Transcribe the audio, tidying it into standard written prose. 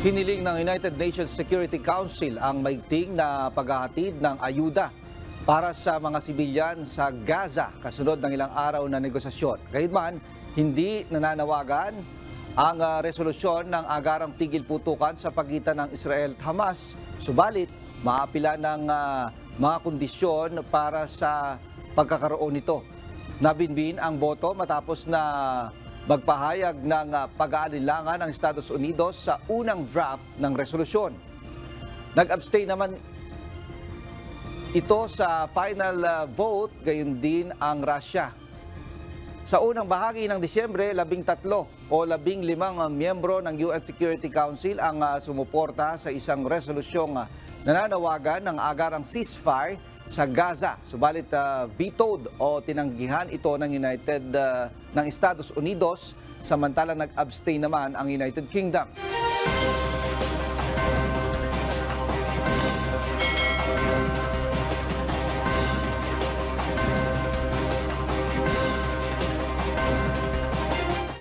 Hiniling ng United Nations Security Council ang maigting na paghahatid ng ayuda para sa mga sibilyan sa Gaza kasunod ng ilang araw na negosasyon. Gayunman, hindi nananawagan ang resolusyon ng agarang tigil putukan sa pagitan ng Israel at Hamas. Subalit, maapila ng mga kondisyon para sa pagkakaroon nito. Nabinbin ang boto matapos na magpahayag ng pag-aalinlangan ng Estados Unidos sa unang draft ng resolusyon. Nag-abstain naman ito sa final vote, gayon din ang Russia. Sa unang bahagi ng Disyembre, 13 o 15 miyembro ng UN Security Council ang sumuporta sa isang resolusyong nananawagan ng agarang ceasefire sa Gaza. Subalit vetoed o tinanggihan ito ng Estados Unidos, samantalang nag-abstain naman ang United Kingdom.